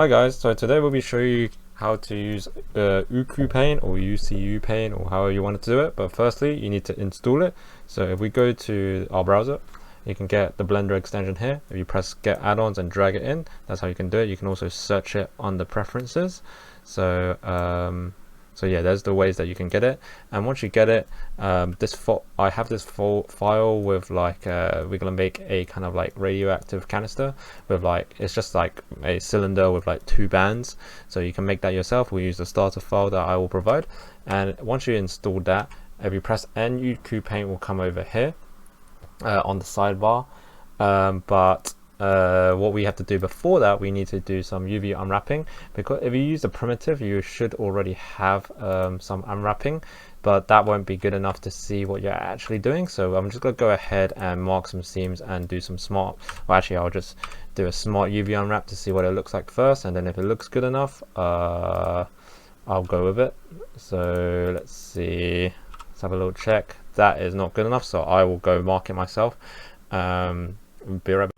Hi guys, so today we'll be showing you how to use UCUPAINT or UCUPAINT or however you want to do it. But firstly, you need to install it. So if we go to our browser, you can get the Blender extension here. If you press get add-ons and drag it in, that's how you can do it. You can also search it on the preferences. So yeah, there's the ways that you can get it. And once you get it, I have this file with like we're gonna make a kind of like radioactive canister with like, it's just like a cylinder with like 2 bands. So you can make that yourself. We'll use the starter file that I will provide. And once you install that, if you press N, UCUPAINT will come over here on the sidebar. What we have to do before that, we need to do some UV unwrapping, because if you use the primitive, you should already have some unwrapping, but that won't be good enough to see what you're actually doing. So I'm just going to go ahead and mark some seams and do some smart, well actually I'll just do a smart UV unwrap to see what it looks like first, and then if it looks good enough, I'll go with it. So let's see, let's have a little check. That is not good enough, so I will go mark it myself. Be right back.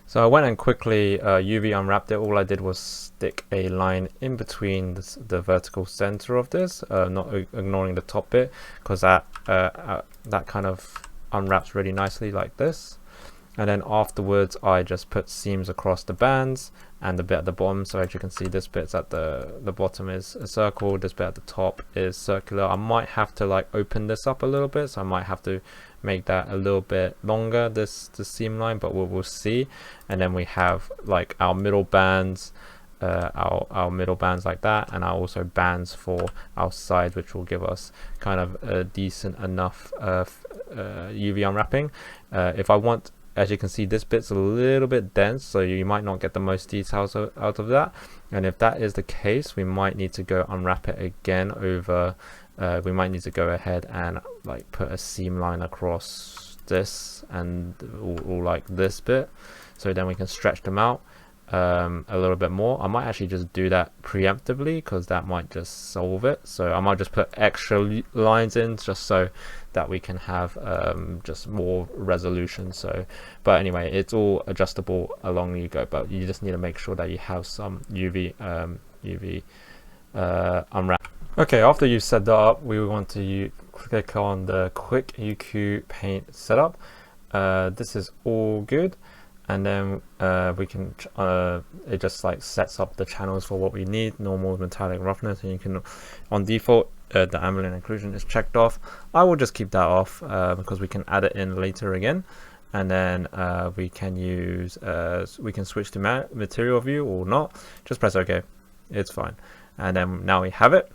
So I went and quickly UV unwrapped it. All I did was stick a line in between the vertical center of this, not ignoring the top bit, because that kind of unwraps really nicely like this. And then afterwards I just put seams across the bands and the bit at the bottom. So as you can see, this bit's at the bottom is a circle, this bit at the top is circular. I might have to like open this up a little bit, so I might have to make that a little bit longer, the seam line, but we'll see. And then we have like our middle bands, our middle bands like that, and our also bands for our sides, which will give us kind of a decent enough UV unwrapping. If I want, as you can see, this bit's a little bit dense, so you might not get the most details out of that. And if that is the case, we might need to go unwrap it again over, we might need to go ahead and like put a seam line across this and all like this bit, so then we can stretch them out a little bit more. I might actually just do that preemptively, because that might just solve it. So I might just put extra lines in just so that we can have just more resolution. So but anyway, it's all adjustable along you go, but you just need to make sure that you have some UV unwrap. Okay, after you've set that up, we want to click on the quick UCUPAINT setup. This is all good, and then we can it just like sets up the channels for what we need, normal, metallic, roughness, and you can, on default, the ambient occlusion is checked off. I will just keep that off because we can add it in later again. And then we can use we can switch to material view or not. Just press OK, it's fine. And then now we have it.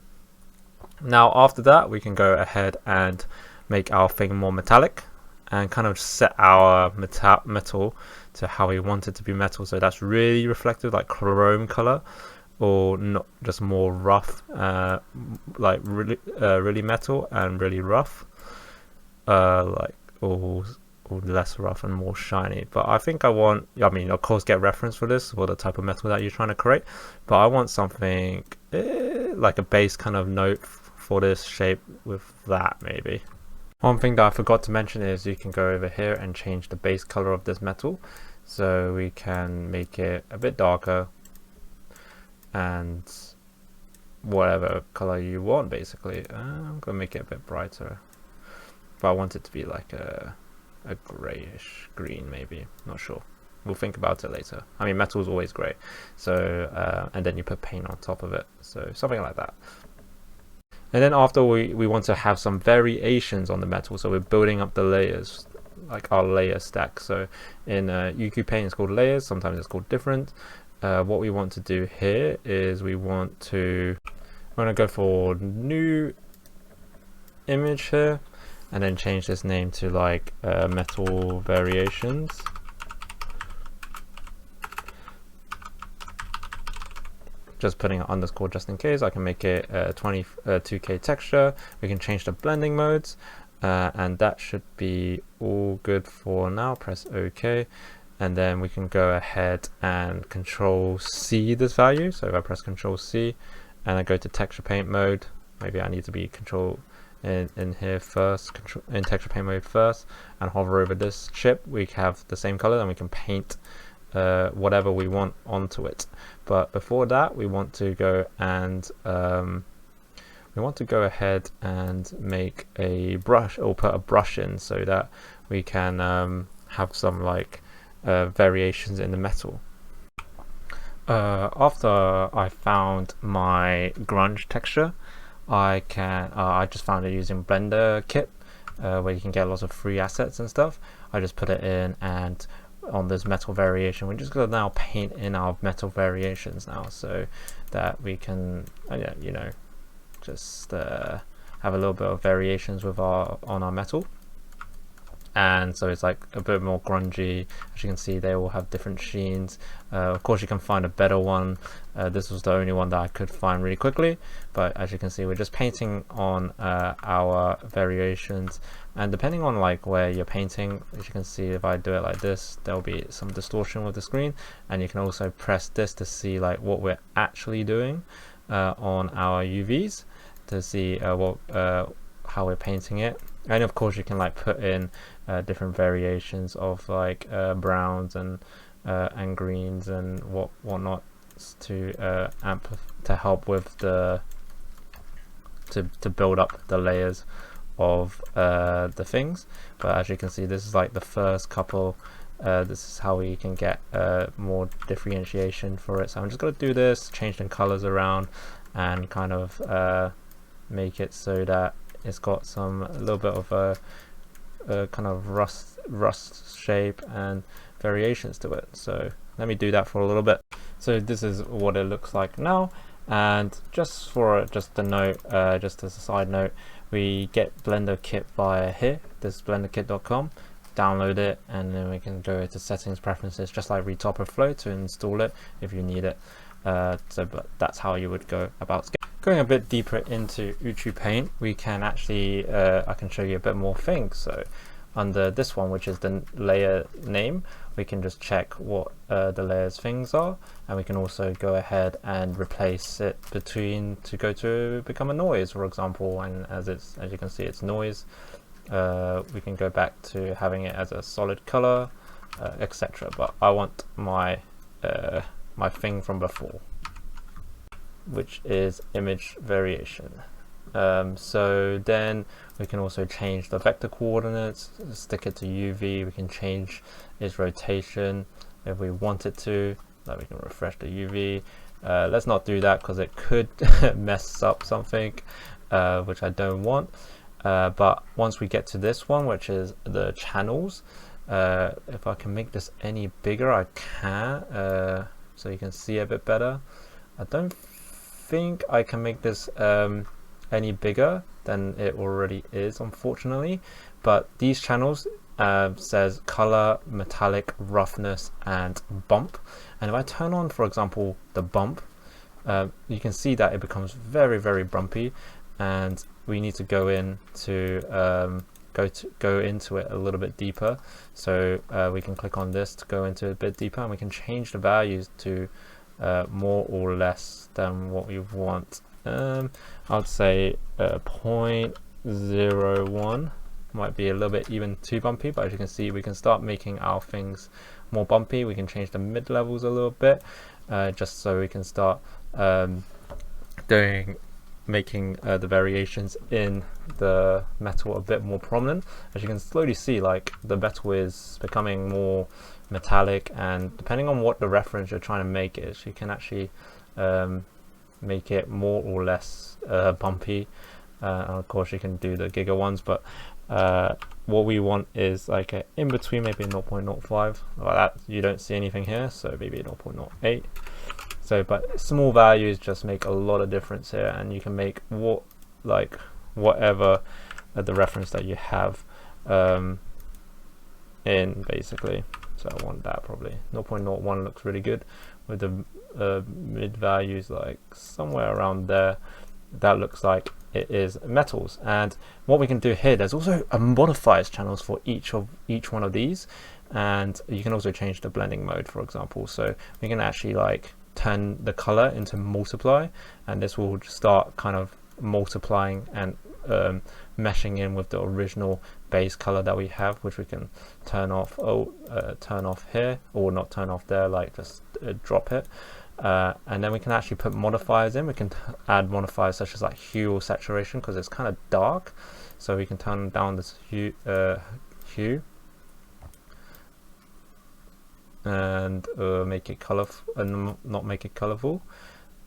Now after that, we can go ahead and make our thing more metallic and kind of set our metal to how we want it to be metal. So that's really reflective, like chrome color, or not, just more rough, like really metal and really rough, like or less rough and more shiny. But I think I mean of course get reference for this for the type of metal that you're trying to create, but I want something like a base kind of note for this shape with that. Maybe one thing that I forgot to mention is you can go over here and change the base color of this metal, so we can make it a bit darker and whatever color you want basically. I'm gonna make it a bit brighter, but I want it to be like a grayish green, maybe, not sure, we'll think about it later. I mean, metal is always grey, so and then you put paint on top of it, so something like that. And then after we want to have some variations on the metal, so we're building up the layers, like our layer stack. So in UCUPAINT it's called layers, sometimes it's called different. What we want to do here is we're going to go for new image here, and then change this name to like metal variations. Just putting an underscore just in case. I can make it 2K texture. We can change the blending modes, and that should be all good for now. Press OK, and then we can go ahead and Control C this value. So if I press Control C and I go to texture paint mode, maybe I need to be Control in here first, in texture paint mode first, and hover over this chip, we have the same color, and we can paint whatever we want onto it. But before that, we want to go and ahead and make a brush, or put a brush in, so that we can have some like variations in the metal. After I found my grunge texture, I just found it using Blender kit, where you can get lots of free assets and stuff. I just put it in, and on this metal variation, we're just gonna now paint in our metal variations now, so that we can you know, just have a little bit of variations with on our metal. And so it's like a bit more grungy. As you can see, they all have different sheens. Of course, you can find a better one. This was the only one that I could find really quickly, but as you can see, we're just painting on our variations, and depending on like where you're painting, as you can see, if I do it like this, there'll be some distortion with the screen, and you can also press this to see like what we're actually doing on our UVs, to see how we're painting it. And of course, you can like put in different variations of like browns and greens and whatnot to help with the to build up the layers of the things. But as you can see, this is like the first couple. This is how we can get more differentiation for it. So I'm just going to do this, change the colors around, and kind of make it so that it's got a little bit of a kind of rust shape and variations to it. So let me do that for a little bit. So this is what it looks like now. And just a note, just as a side note, we get Blender kit via here. This is blenderkit.com. Download it, and then we can go to settings, preferences, just like ReTopperFlow, to install it if you need it. But that's how you would go about going a bit deeper into UCUPAINT. We can actually I can show you a bit more things. So under this one, which is the layer name, we can just check what the layers things are, and we can also go ahead and replace it to become a noise, for example. And as you can see, it's noise. We can go back to having it as a solid color, etc. But I want my my thing from before, which is image variation. So then we can also change the vector coordinates, stick it to UV. We can change its rotation if we want it to. Like we can refresh the UV. Let's not do that because it could mess up something, which I don't want. But once we get to this one, which is the channels, if I can make this any bigger, I can, so you can see a bit better. I don't think I can make this any bigger than it already is, unfortunately. But these channels says color, metallic, roughness, and bump. And if I turn on, for example, the bump, you can see that it becomes very, very bumpy, and we need to go into go into it a little bit deeper. So we can click on this to go into it a bit deeper, and we can change the values to more or less than what we want. I'd say 0.01 might be a little bit even too bumpy, but as you can see, we can start making our things more bumpy. We can change the mid levels a little bit, just so we can start making the variations in the metal a bit more prominent. As you can slowly see, like the metal is becoming more metallic, and depending on what the reference you're trying to make is, you can actually make it more or less bumpy. And of course you can do the giga ones, but what we want is like a in between, maybe 0.05. Like that, you don't see anything here, so maybe 0.08. So, but small values just make a lot of difference here, and you can make whatever the reference that you have in, basically. So I want that probably 0.01 looks really good with the mid values like somewhere around there. That looks like it is metals. And what we can do here, there's also a modifiers channels for each one of these, and you can also change the blending mode, for example. So we can actually like turn the color into multiply, and this will start kind of multiplying and meshing in with the original base color that we have, which we can turn off. Turn off here, or not turn off there, like just drop it. And then we can actually put modifiers in. We can add modifiers such as like hue or saturation, because it's kind of dark, so we can turn down this hue and make it colorful, and not make it colorful.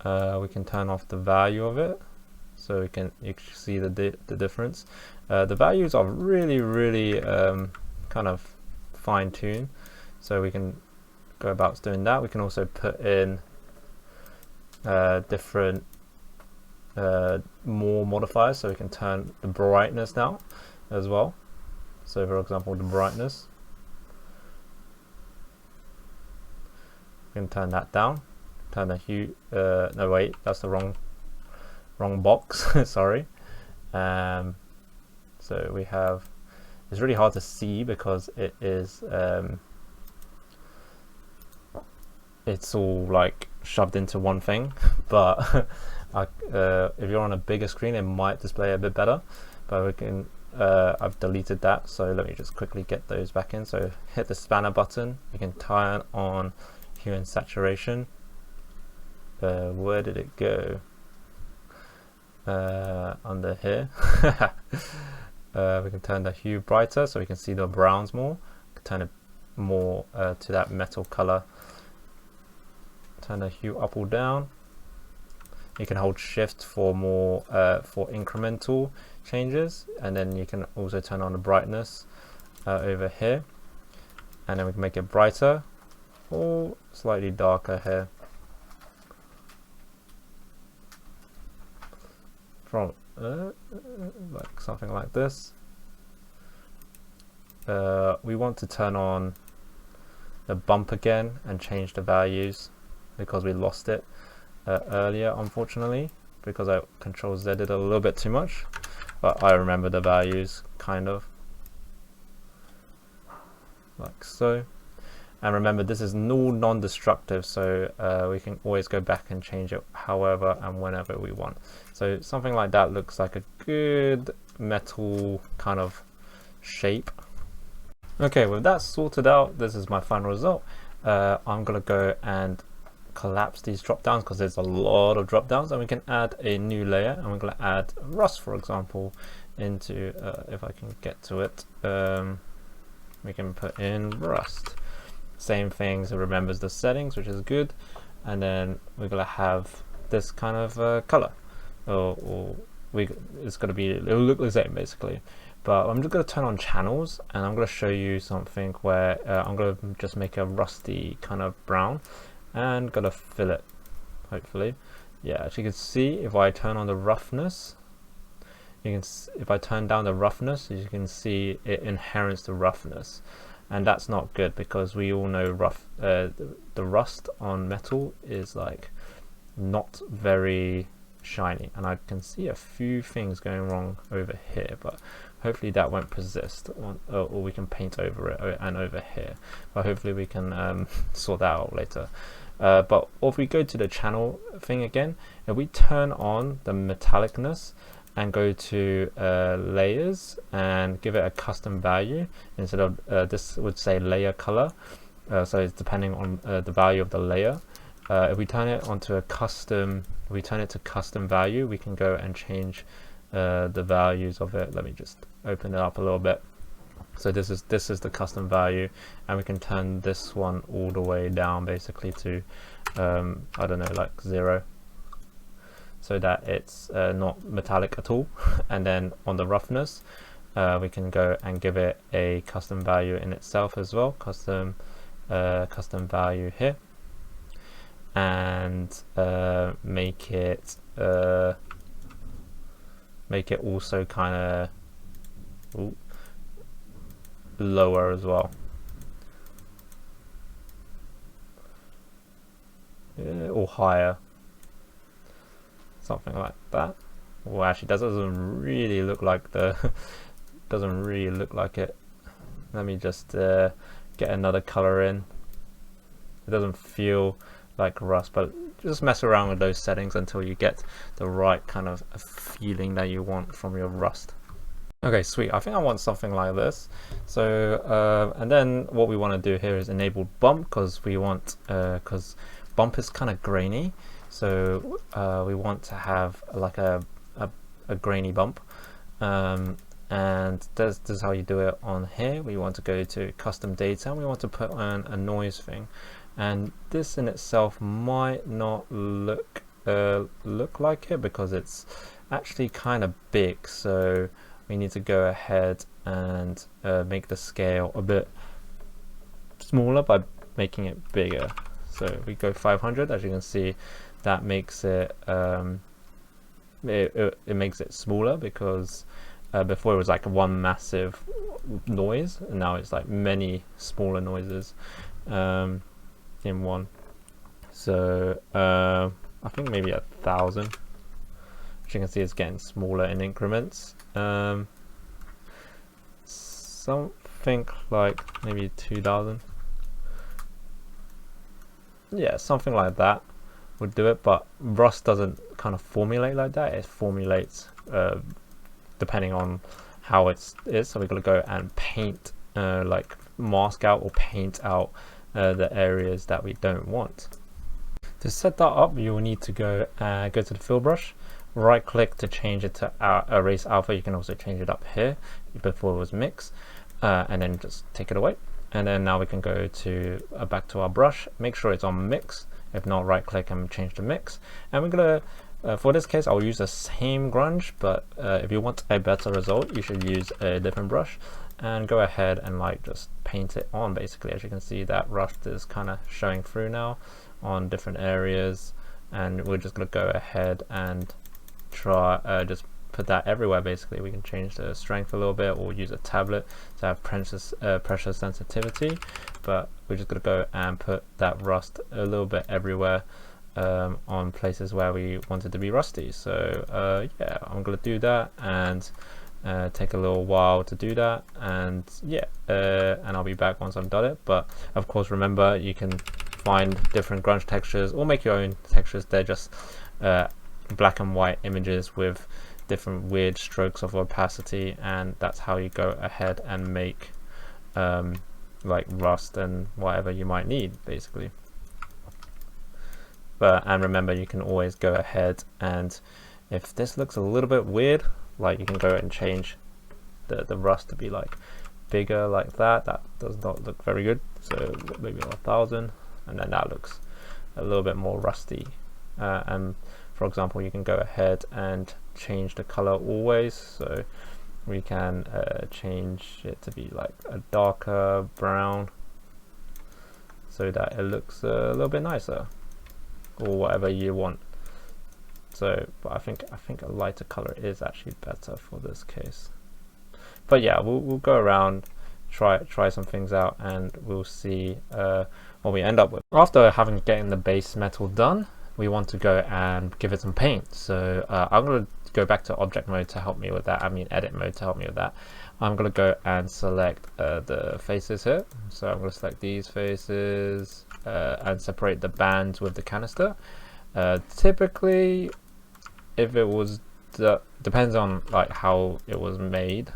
We can turn off the value of it, so you can see the difference. The values are really kind of fine-tuned, so we can go about doing that. We can also put in different more modifiers, so we can turn the brightness down as well. So for example, the brightness, we can turn that down. Turn the hue, no wait, that's the wrong box. Sorry. So we have, it's really hard to see because it is it's all like shoved into one thing, but if you're on a bigger screen it might display a bit better, but we can I've deleted that, so let me just quickly get those back in. So hit the spanner button, you can turn on hue and saturation. Where did it go? Under here. We can turn the hue brighter so we can see the browns more. We can turn it more to that metal color. Turn the hue up or down. You can hold shift for more for incremental changes, and then you can also turn on the brightness over here, and then we can make it brighter or slightly darker here. From like something like this. We want to turn on the bump again and change the values, because we lost it earlier, unfortunately, because I Control Z did a little bit too much, but I remember the values kind of like so. And remember, this is all non-destructive, so we can always go back and change it however and whenever we want. So something like that looks like a good metal kind of shape. Okay, with that sorted out, this is my final result. I'm gonna go and collapse these drop downs, because there's a lot of drop downs, and we can add a new layer, and we're gonna add rust, for example, into if I can get to it. We can put in rust. Same thing, so it remembers the settings, which is good, and then we're gonna have this kind of color, or it's gonna be, it'll look the same basically. But I'm just gonna turn on channels, and I'm gonna show you something where I'm gonna just make a rusty kind of brown, and gonna fill it, hopefully. Yeah, as you can see, if I turn on the roughness, you can if I turn down the roughness, as you can see, it inherits the roughness. And that's not good, because we all know the rust on metal is like not very shiny, and I can see a few things going wrong over here, but hopefully that won't persist, or we can paint over it and over here, but hopefully we can sort that out later. But if we go to the channel thing again, if we turn on the metallicness and go to layers and give it a custom value, instead of this would say layer color, so it's depending on the value of the layer. If we turn it onto a custom, we turn it to custom value, we can go and change the values of it. Let me just open it up a little bit. So this is the custom value, and we can turn this one all the way down basically to I don't know, like 0, so that it's not metallic at all. And then on the roughness, we can go and give it a custom value in itself as well, custom value here, and make it also kind of lower as well, or higher, something like that. Well, actually that doesn't really look like doesn't really look like it. Let me just get another color in. It doesn't feel like rust, but just mess around with those settings until you get the right kind of feeling that you want from your rust. Okay, sweet. I think I want something like this. So, and then what we want to do here is enable bump, because we want, because bump is kind of grainy. So we want to have like a grainy bump. And this is how you do it on here. We want to go to custom data and we want to put on a noise thing. And this in itself might not look like it, because it's actually kind of big. So we need to go ahead and make the scale a bit smaller by making it bigger. So we go 500. As you can see, that makes it it makes it smaller, because before it was like one massive noise, and now it's like many smaller noises in one. So I think maybe 1,000. As you can see, it's getting smaller in increments. Something like maybe 2,000. Yeah, something like that would do it. But Rust doesn't kind of formulate like that. It formulates depending on how it is. So we're going to go and paint, like mask out or paint out the areas that we don't want. To set that up, you will need to go to the fill brush, right click to change it to erase alpha. You can also change it up here. Before it was mix, and then just take it away. And then now we can go to back to our brush, make sure it's on mix. If not, right click and change to mix. And we're gonna for this case I'll use the same grunge, but if you want a better result, you should use a different brush and go ahead and like just paint it on. Basically, as you can see, that rust is kind of showing through now on different areas, and we're just going to go ahead and try just put that everywhere. Basically, we can change the strength a little bit or use a tablet to have pressure sensitivity, but we're just going to go and put that rust a little bit everywhere on places where we want it to be rusty. So yeah, I'm going to do that, and take a little while to do that, and yeah, and I'll be back once I've done it. But of course, remember, you can find different grunge textures or make your own textures. They're just black and white images with different weird strokes of opacity, and that's how you go ahead and make like rust and whatever you might need, basically. And remember, you can always go ahead, and if this looks a little bit weird, like you can go and change the rust to be like bigger like that. That does not look very good, so maybe 1,000, and then that looks a little bit more rusty. And for example, you can go ahead and change the color always, so we can change it to be like a darker brown so that it looks a little bit nicer, or whatever you want. So, but I think a lighter color is actually better for this case. But yeah, we'll go around, try some things out, and we'll see what we end up with. After getting the base metal done, we want to go and give it some paint. So I'm going to go back to object mode to help me with that. I mean edit mode to help me with that. I'm going to go and select the faces here. So I'm going to select these faces and separate the bands with the canister. Typically, if it was depends on like how it was made,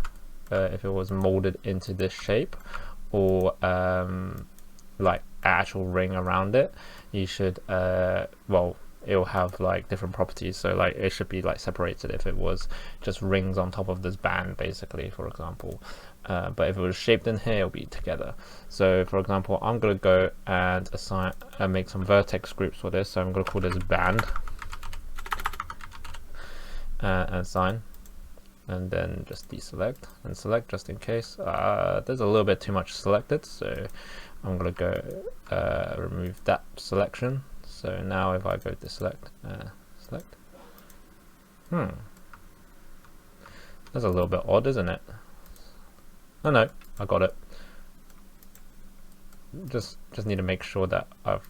if it was molded into this shape, or like actual ring around it, you should well, it'll have like different properties. So like it should be like separated if it was just rings on top of this band, basically, for example. But if it was shaped in here, it'll be together. So for example, I'm going to go and assign and make some vertex groups for this. So I'm going to call this band and assign, and then just deselect and select just in case. There's a little bit too much selected, so I'm going to go remove that selection. So now if I go to select, select, that's a little bit odd, isn't it? Oh no, I got it. Just need to make sure that I've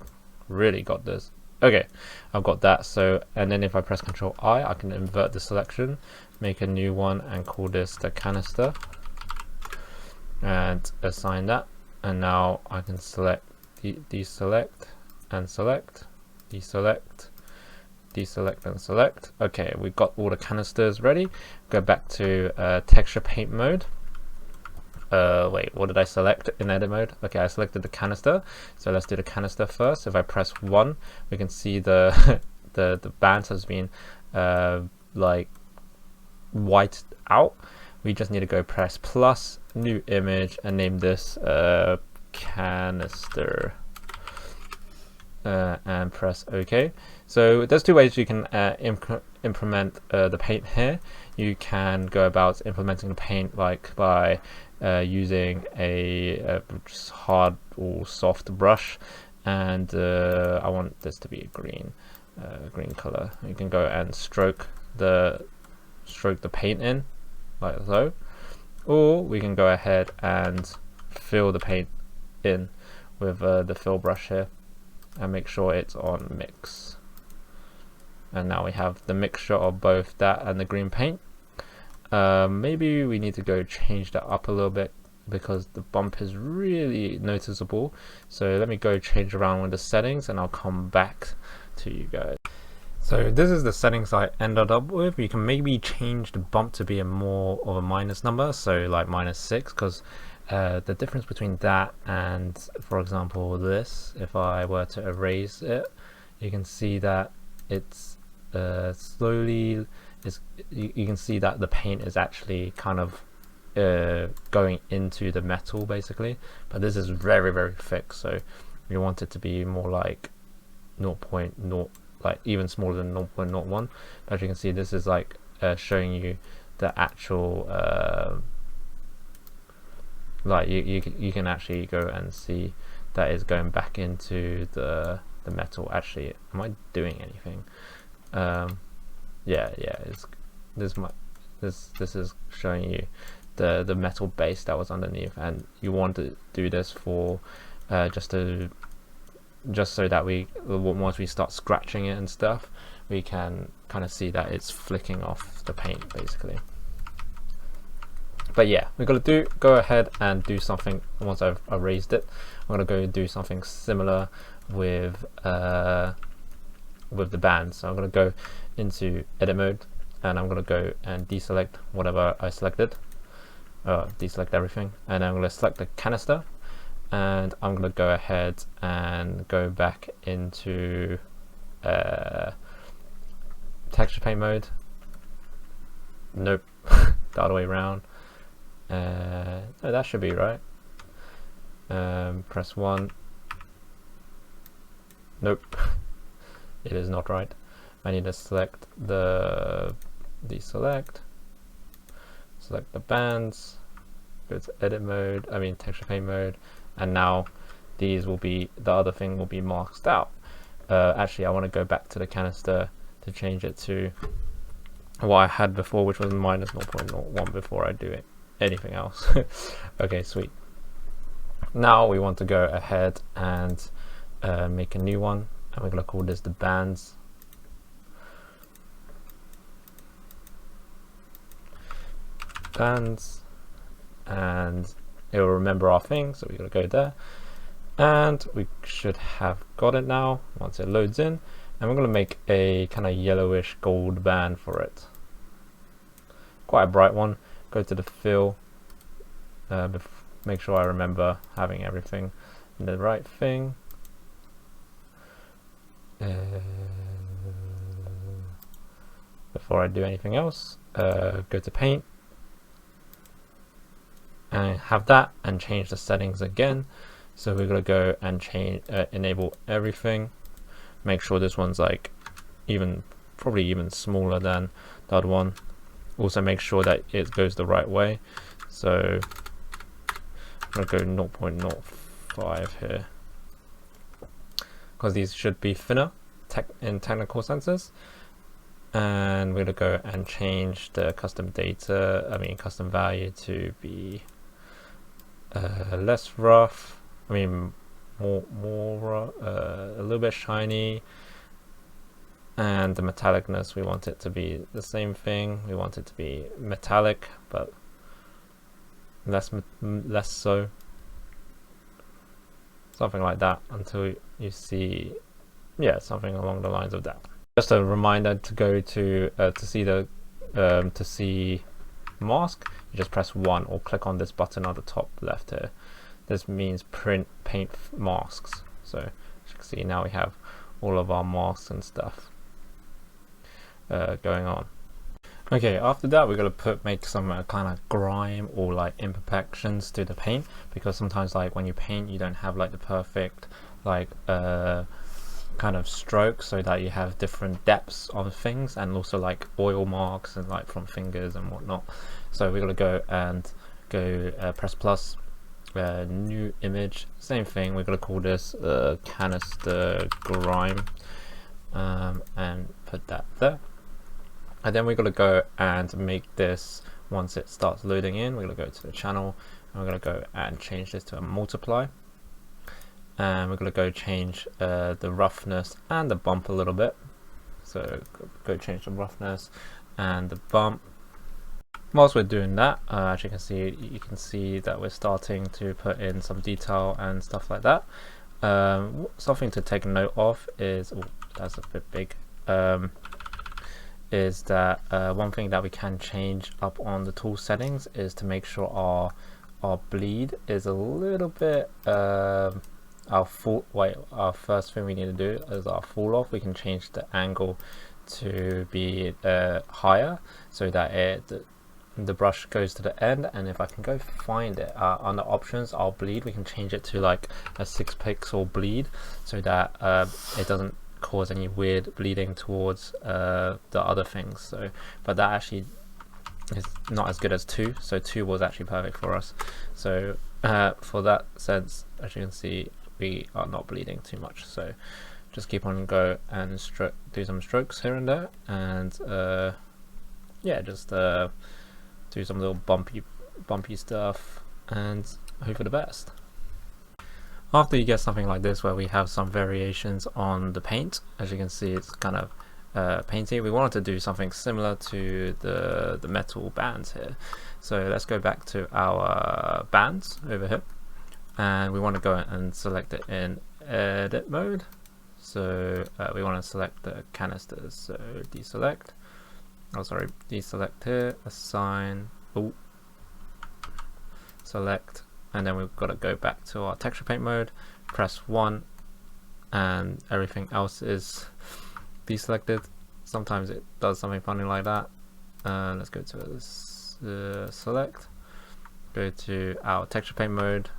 really got this. Okay, I've got that. So, and then if I press Ctrl I can invert the selection, make a new one, and call this the canister, and assign that. And now I can select, deselect, and select, deselect, deselect and select. Okay, we've got all the canisters ready. Go back to texture paint mode. Wait, what did I select in edit mode? Okay, I selected the canister, so let's do the canister first. If I press 1, we can see the the band has been like white out. We just need to go press plus, new image, and name this canister, and press OK. So there's two ways you can implement the paint here. You can go about implementing the paint like by using a hard or soft brush, and I want this to be a green color. You can go and stroke the paint in like so, or we can go ahead and fill the paint in with the fill brush here and make sure it's on mix. And now we have the mixture of both that and the green paint. Maybe we need to go change that up a little bit because the bump is really noticeable. So let me go change around with the settings and I'll come back to you guys. So this is the settings I ended up with. You can maybe change the bump to be a more of a minus number, so like -6, because the difference between that and, for example, this, if I were to erase it, you can see that it's slowly you can see that the paint is actually kind of going into the metal basically, but this is very, very thick, so you want it to be more like 0.0, like even smaller than 0.01. As you can see, this is like showing you the actual like you can actually go and see that is going back into the metal. Actually, am I doing anything? Yeah, this is showing you the metal base that was underneath, and you want to do this for just so that once we start scratching it and stuff, we can kind of see that it's flicking off the paint basically. But yeah, we're gonna go ahead and do something. Once I've erased it, I'm gonna go do something similar with the band. So I'm gonna go into edit mode and I'm gonna go and deselect whatever I selected, deselect everything, and I'm gonna select the canister, and I'm gonna go ahead and go back into texture paint mode. Nope, the other way around. No, that should be right. Press 1. Nope, it is not right. I need to select deselect, select the bands, go to edit mode, texture paint mode, and now these will be, the other thing will be masked out. Actually, I want to go back to the canister to change it to what I had before, which was minus 0.01 before I do it anything else. Okay, sweet. Now we want to go ahead and make a new one, and we're going to call this the bands. And it will remember our thing, so we're going to go there, and we should have got it now once it loads in, and we're going to make a kind of yellowish gold band for it, quite a bright one. Go to the fill, make sure I remember having everything in the right thing. Before I do anything else, go to paint and have that, and change the settings again. So we're gonna go and change enable everything. Make sure this one's like probably even smaller than the other one. Also make sure that it goes the right way. So I'm gonna go 0.05 here, because these should be thinner in technical senses. And we're gonna go and change the custom custom value to be less rough. More a little bit shiny. And the metallicness, we want it to be the same thing. We want it to be metallic, but less so. Something like that, until you see, yeah, something along the lines of that. Just a reminder to go to see mask, you just press 1 or click on this button at the top left here. This means print paint masks. So as you can see, now we have all of our masks and stuff going on. Okay, after that we're going to make some kind of grime or like imperfections to the paint, because sometimes like when you paint you don't have like the perfect like kind of stroke, so that you have different depths of things, and also like oil marks and like from fingers and whatnot. So we're going to go press plus, new image, same thing, we're going to call this canister grime, and put that there. And then we're going to go and make this, once it starts loading in, we're going to go to the channel and we're going to go and change this to a multiply. And we're going to go change the roughness and the bump a little bit. So go change the roughness and the bump. Whilst we're doing that, as you can see that we're starting to put in some detail and stuff like that. Something to take note of is, oh, that's a bit big. Is that one thing that we can change up on the tool settings is to make sure our bleed is a little bit our first thing we need to do is our fall off. We can change the angle to be higher, so that the brush goes to the end. And if I can go find it under options, our bleed, we can change it to like a 6 pixel bleed, so that it doesn't cause any weird bleeding towards the other things. So, but that actually is not as good as 2, so 2 was actually perfect for us. So for that sense, as you can see, we are not bleeding too much. So just keep on go and do some strokes here and there, and yeah, just do some little bumpy stuff and hope for the best. After you get something like this where we have some variations on the paint, as you can see it's kind of painty, we wanted to do something similar to the metal bands here. So let's go back to our bands over here, and we want to go and select it in edit mode. So we want to select the canisters, so deselect, deselect here, assign, select, and then we've got to go back to our texture paint mode, press 1, and everything else is deselected. Sometimes it does something funny like that. Let's go to this, select, go to our texture paint mode,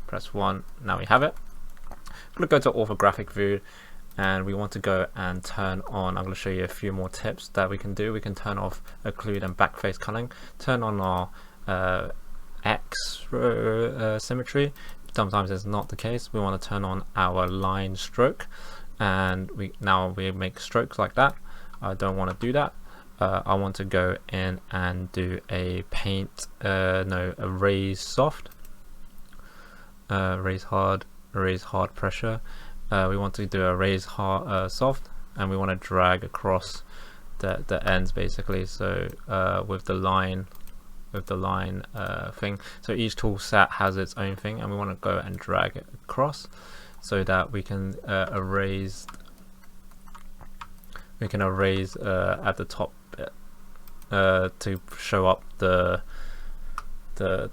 press 1, now we have it. I'm going to go to orthographic view, and we want to go and turn on, I'm going to show you a few more tips that we can do. We can turn off occlude and backface culling, turn on our X symmetry. Sometimes it's not the case. We want to turn on our line stroke, and now we make strokes like that. I don't want to do that. I want to go in and do a paint, a raise soft, raise hard pressure. We want to do a raise hard soft, and we want to drag across the ends basically. So with the line thing, so each tool set has its own thing, and we want to go and drag it across so that we can erase at the top bit to show up the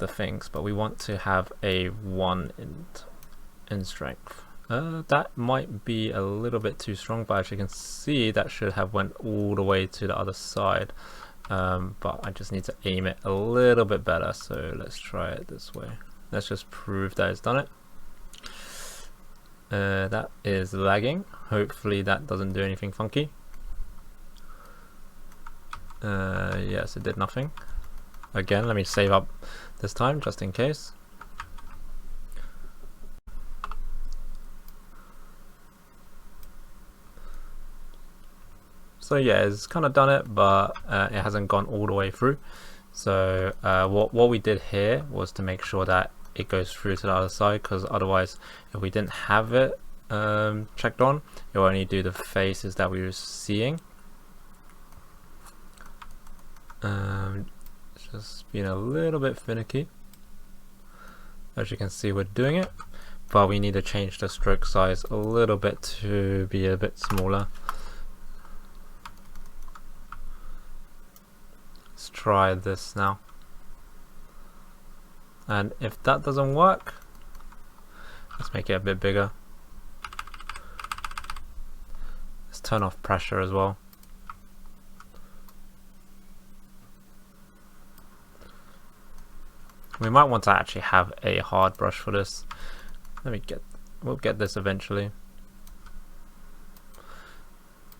things, but we want to have a 1 in strength. That might be a little bit too strong, but as you can see that should have went all the way to the other side. But I just need to aim it a little bit better, so let's try it this way. Let's just prove that it's done it. That is lagging. Hopefully that doesn't do anything funky. Yes, it did nothing. Again, let me save up this time just in case. So yeah, it's kind of done it, but it hasn't gone all the way through. So what we did here was to make sure that it goes through to the other side, because otherwise if we didn't have it checked on, it will only do the faces that we were seeing. It's just being a little bit finicky. As you can see, we're doing it, but we need to change the stroke size a little bit to be a bit smaller. let's try this now. And if that doesn't work, let's make it a bit bigger. Let's turn off pressure as well. We might want to actually have a hard brush for this. We'll get this eventually.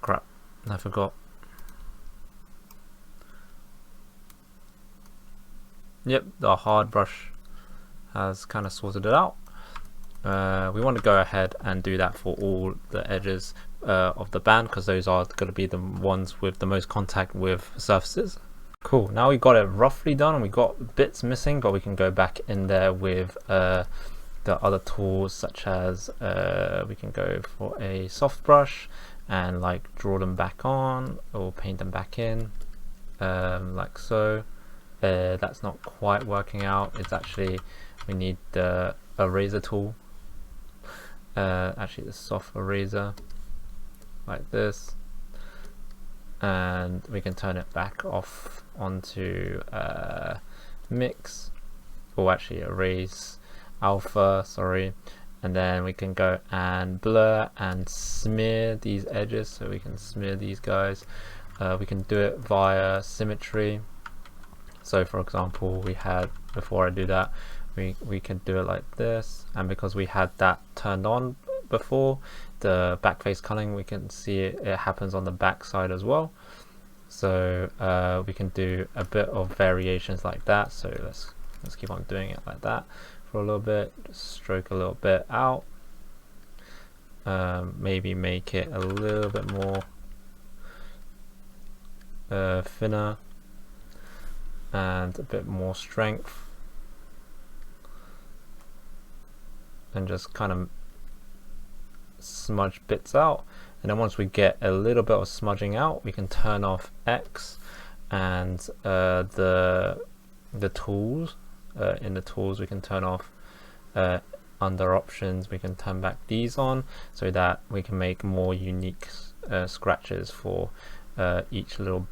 Crap, I forgot. Yep, the hard brush has kind of sorted it out. We want to go ahead and do that for all the edges of the band, because those are going to be the ones with the most contact with surfaces. Cool, now we got it roughly done and we got bits missing, but we can go back in there with the other tools, such as we can go for a soft brush and like draw them back on or paint them back in, like so. That's not quite working out. It's actually, we need the eraser tool, actually the soft eraser, like this, and we can turn it back off onto mix, or actually erase alpha, sorry, and then we can go and blur and smear these edges, so we can smear these guys. We can do it via symmetry. So for example, we had, before I do that, we can do it like this, and because we had that turned on before, the back face culling, we can see it happens on the back side as well. So we can do a bit of variations like that. So let's keep on doing it like that for a little bit, just stroke a little bit out, maybe make it a little bit more thinner and a bit more strength, and just kind of smudge bits out. And then once we get a little bit of smudging out, we can turn off X, and the tools, in the tools we can turn off, under options we can turn back these on, so that we can make more unique scratches for each little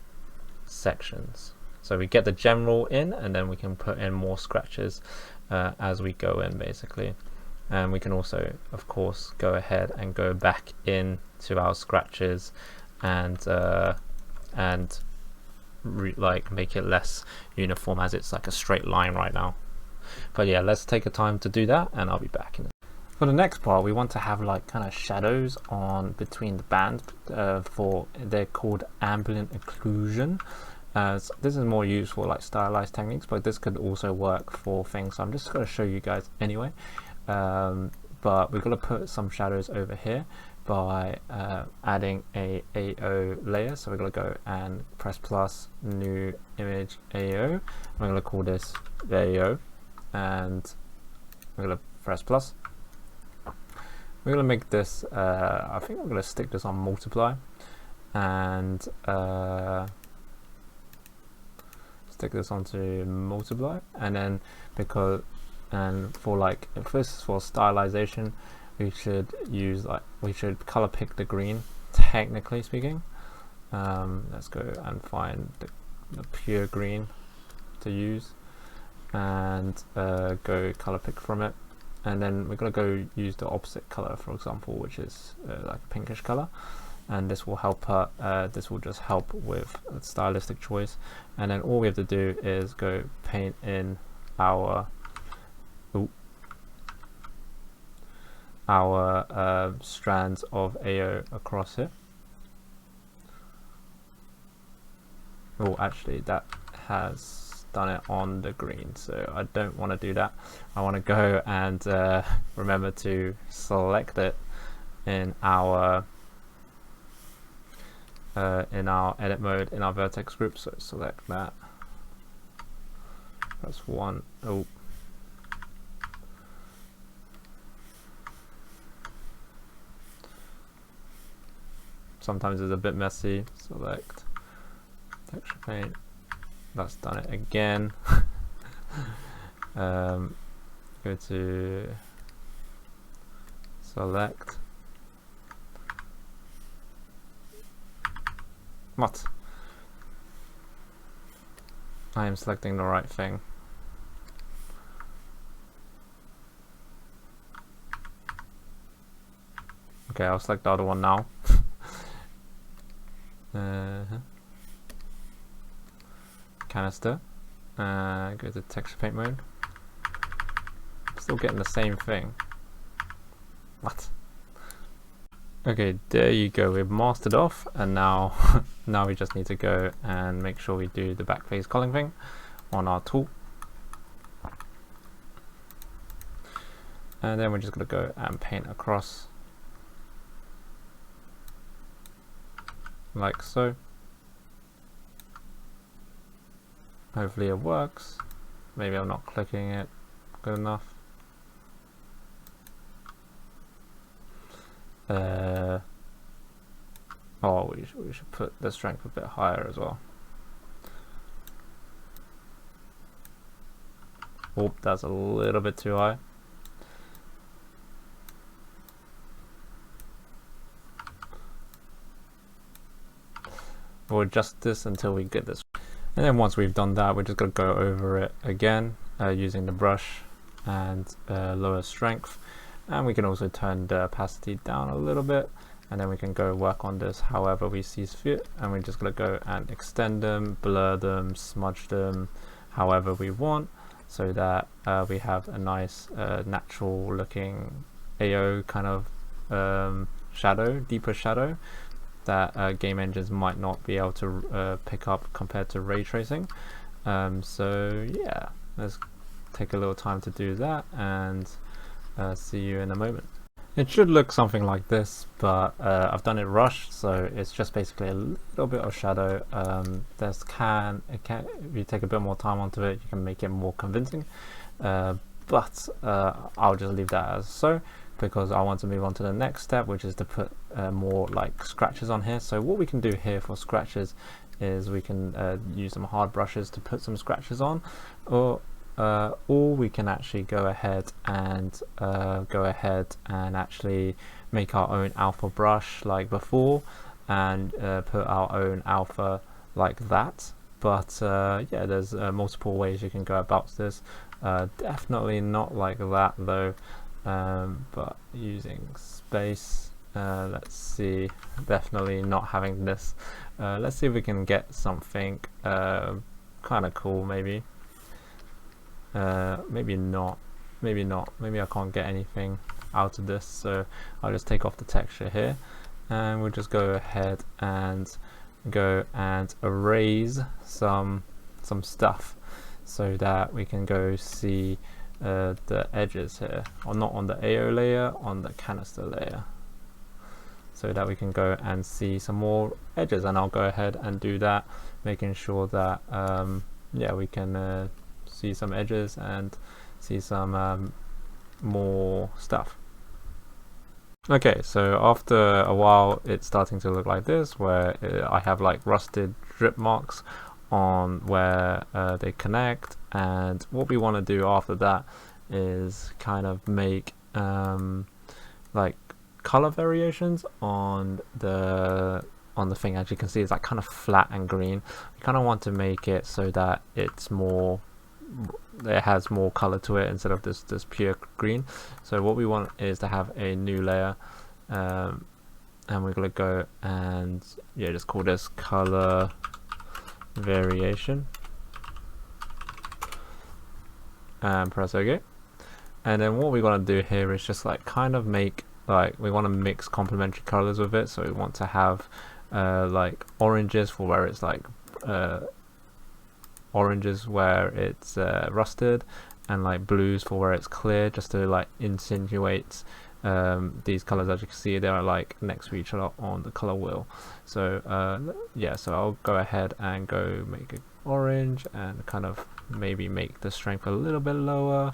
sections. So we get the general in, and then we can put in more scratches as we go in, basically. And we can also, of course, go ahead and go back in to our scratches and like make it less uniform, as it's like a straight line right now. But yeah, let's take a time to do that, and I'll be back in. For the next part, we want to have like kind of shadows on between the band. They're called ambient occlusion. So this is more useful like stylized techniques, but this could also work for things. So I'm just going to show you guys anyway. But we're going to put some shadows over here by adding a AO layer. So we're going to go and press plus, new image AO. I'm going to call this AO, and we're going to press plus. We're going to make this, I think I'm going to stick this on multiply, and stick this onto multiply, and then for like, if this is for stylization, we should use we should color pick the green, technically speaking. Let's go and find the pure green to use, and go color pick from it, and then we're going to go use the opposite color, for example, which is like a pinkish color, and this will help this will just help with a stylistic choice. And then all we have to do is go paint in our strands of AO across here. Oh, actually that has done it on the green, so I don't want to do that. I want to go and remember to select it in our edit mode in our vertex group. So select that, press 1. Oh, sometimes it's a bit messy. Select texture paint, that's done it again. Go to select, what? I am selecting the right thing. Okay, I'll select the other one now. Canister. Go to texture paint mode. Still getting the same thing. What? Okay, there you go. We've mastered off, and now now we just need to go and make sure we do the backface culling thing on our tool. And then we're just going to go and paint across like so. Hopefully it works. Maybe I'm not clicking it good enough. Oh, we should put the strength a bit higher as well. Oh, that's a little bit too high. We'll adjust this until we get this. And then once we've done that, we're just going to go over it again using the brush and lower strength. And we can also turn the opacity down a little bit. And then we can go work on this however we see fit. And we're just going to go and extend them, blur them, smudge them, however we want, so that we have a nice natural looking AO kind of shadow, deeper shadow, that game engines might not be able to pick up compared to ray tracing. So yeah, let's take a little time to do that, and see you in a moment. It should look something like this, but I've done it rushed, so it's just basically a little bit of shadow. If you take a bit more time onto it, you can make it more convincing, but I'll just leave that as so, because I want to move on to the next step, which is to put more like scratches on here. So what we can do here for scratches is we can use some hard brushes to put some scratches on, or we can actually go ahead and actually make our own alpha brush like before, and put our own alpha like that. But yeah, there's multiple ways you can go about this. Definitely not like that though. But using space, let's see, definitely not having this. Let's see if we can get something kind of cool, maybe. Maybe not, maybe I can't get anything out of this, so I'll just take off the texture here, and we'll just go ahead and erase some stuff, so that we can go see the edges here, or not on the AO layer, on the canister layer, so that we can go and see some more edges. And I'll go ahead and do that, making sure that yeah, we can see some edges and see some more stuff. Okay, so after a while it's starting to look like this, where I have like rusted drip marks on where they connect, and what we want to do after that is kind of make like color variations on the thing. As you can see, it's like kind of flat and green. We kind of want to make it so that it's more, it has more color to it instead of this pure green. So what we want is to have a new layer, and we're going to go and yeah, just call this color variation, and press OK. And then what we want to do here is just like kind of make, like, we want to mix complementary colors with it. So we want to have like oranges for where it's like oranges where it's rusted, and like blues for where it's clear, just to like insinuate these colors. As you can see, they are like next to each other on the color wheel. So yeah, so I'll go ahead and go make it orange, and kind of maybe make the strength a little bit lower,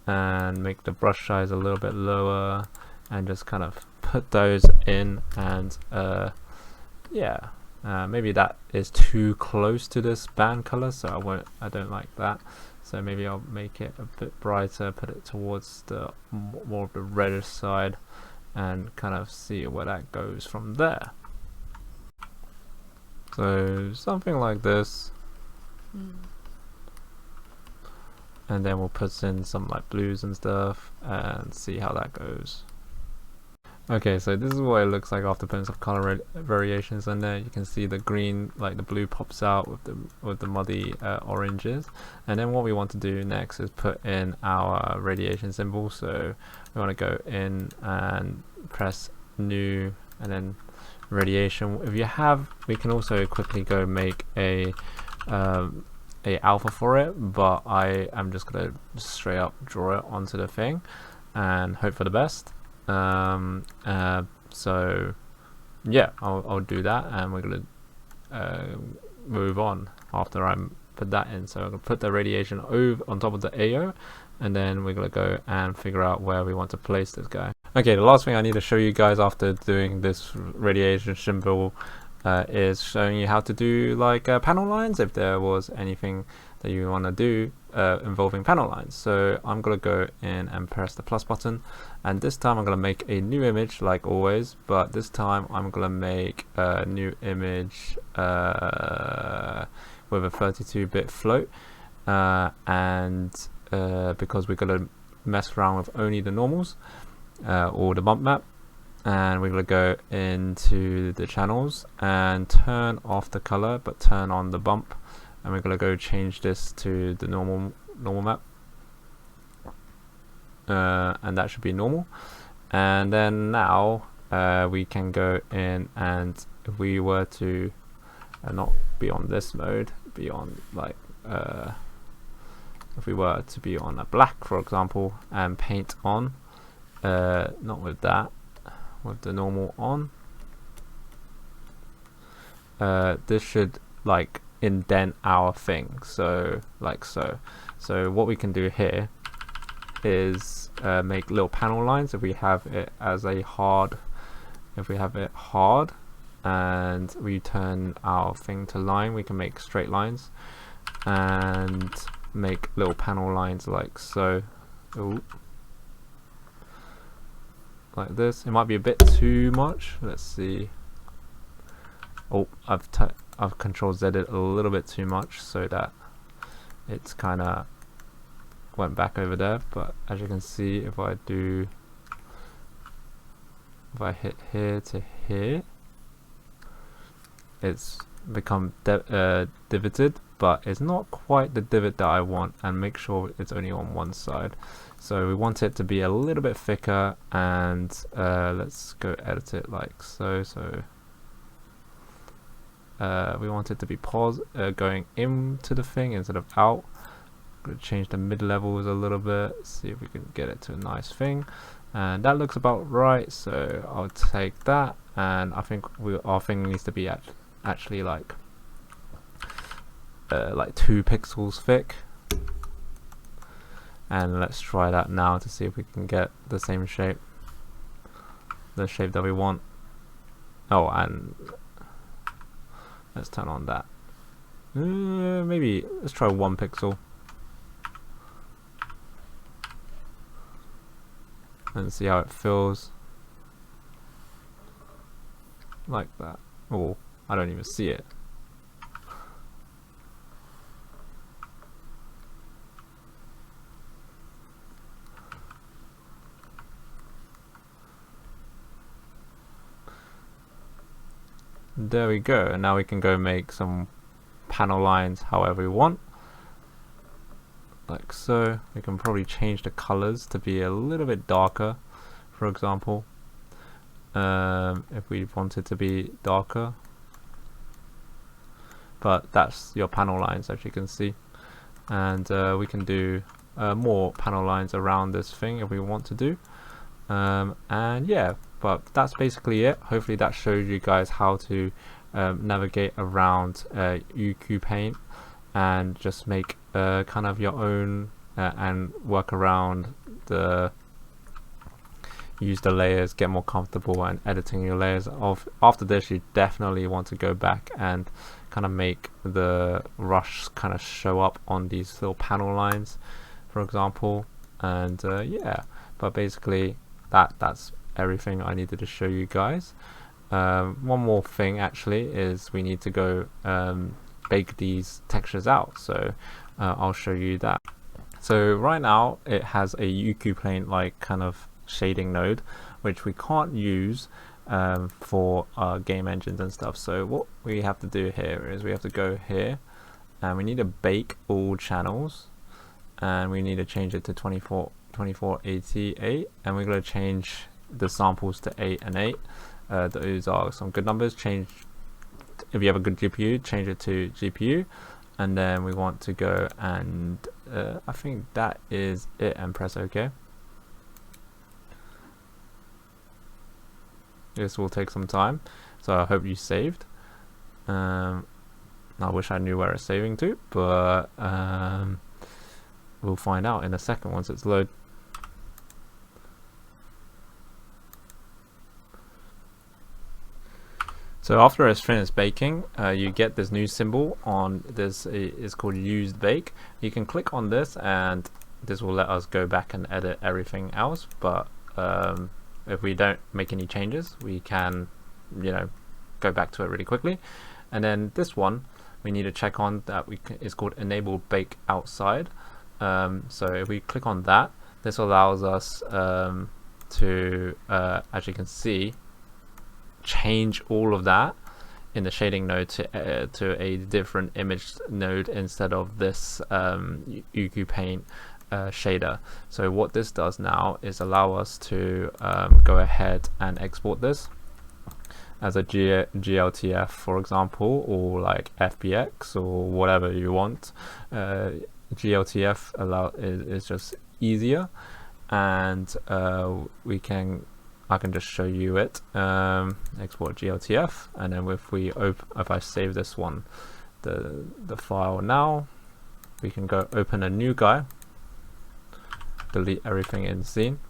and make the brush size a little bit lower, and just kind of put those in. And yeah, maybe that is too close to this band color, so I don't like that. So maybe I'll make it a bit brighter, put it towards the more of the reddish side, and kind of see where that goes from there. So something like this. and then we'll put in some like blues and stuff and see how that goes. Okay, so this is what it looks like after putting some color variations in there. You can see the green, like the blue pops out with the muddy oranges. And then what we want to do next is put in our radiation symbol. So we want to go in and press new and then radiation. If you have, we can also quickly go make a alpha for it, but I am just gonna straight up draw it onto the thing and hope for the best. So yeah, I'll do that, and we're gonna move on after I put that in. So I'm gonna put the radiation over on top of the AO, and then we're gonna go and figure out where we want to place this guy. Okay, the last thing I need to show you guys after doing this radiation symbol is showing you how to do like panel lines, if there was anything that you want to do involving panel lines. So I'm going to go in and press the plus button, and this time I'm going to make a new image like always, but this time I'm going to make a new image with a 32-bit float, and because we're going to mess around with only the normals or the bump map, and we're going to go into the channels and turn off the color but turn on the bump, and we're going to go change this to the normal map, and that should be normal. And then now we can go in, and if we were to not be on this mode, be on like if we were to be on a black, for example, and paint on, not with that, with the normal on, this should like indent our thing, so like so. So what we can do here is make little panel lines if we have it as a hard, and we turn our thing to line, we can make straight lines and make little panel lines like so. Ooh. Like this. It might be a bit too much. Let's see. Oh, I've Control Z it a little bit too much, so that it's kind of went back over there. But as you can see, if I hit here to here, it's become divoted, but it's not quite the divot that I want, and make sure it's only on one side. So we want it to be a little bit thicker, and let's go edit it like so. So we want it to be going into the thing instead of out. I'm going to change the mid levels a little bit, see if we can get it to a nice thing, and that looks about right. So I'll take that, and I think our thing needs to be actually like 2 pixels thick. And let's try that now to see if we can get the same shape, the shape that we want. Oh, and let's turn on that. Maybe let's try 1 pixel and see how it feels. Like that. Oh, I don't even see it. There we go, and now we can go make some panel lines however we want, like so. We can probably change the colors to be a little bit darker, for example, if we wanted to be darker, but that's your panel lines, as you can see. And we can do more panel lines around this thing if we want to do, and yeah, but that's basically it. Hopefully that shows you guys how to navigate around UCUPAINT and just make kind of your own and work around use the layers, get more comfortable and editing your layers. After this, you definitely want to go back and kind of make the rush kind of show up on these little panel lines, for example. And yeah, but basically that's everything I needed to show you guys. One more thing actually is we need to go bake these textures out, so I'll show you that. So right now it has a UCUPAINT like kind of shading node, which we can't use for our game engines and stuff. So what we have to do here is we have to go here and we need to bake all channels, and we need to change it to 2488, and we're going to change the samples to 8 and 8. Those are some good numbers. Change, if you have a good GPU, change it to GPU, and then we want to go and I think that is it, and press OK. This will take some time, so I hope you saved. I wish I knew where it's saving to, but we'll find out in a second once it's loaded. So after it's finished baking, you get this new symbol on this. Is called used bake. You can click on this and this will let us go back and edit everything else, but if we don't make any changes, we can, you know, go back to it really quickly. And then this one we need to check on that is called enable bake outside. So if we click on that, this allows us to, as you can see, change all of that in the shading node to a different image node instead of this UCUPAINT shader. So what this does now is allow us to go ahead and export this as a GLTF, for example, or like FBX or whatever you want. GLTF is just easier, and I can just show you it. Export GLTF, and then if I save this one, the file now, we can go open a new guy, delete everything in scene,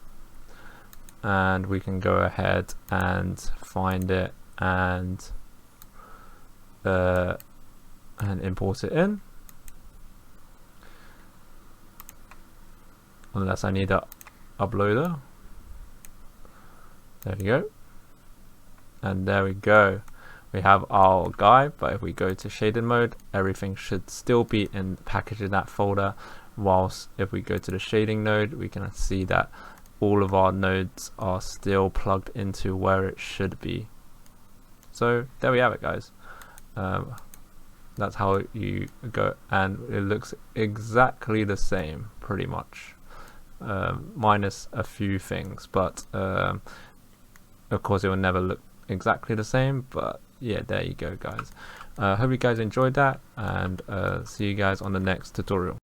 and we can go ahead and find it and import it in, unless I need a uploader. There we go, and there we go. We have our guy, but if we go to shaded mode, everything should still be packaged in that folder, whilst if we go to the shading node, we can see that all of our nodes are still plugged into where it should be. So there we have it, guys. That's how you go, and it looks exactly the same pretty much, minus a few things, but of course it will never look exactly the same. But yeah, there you go, guys. Hope you guys enjoyed that, and see you guys on the next tutorial.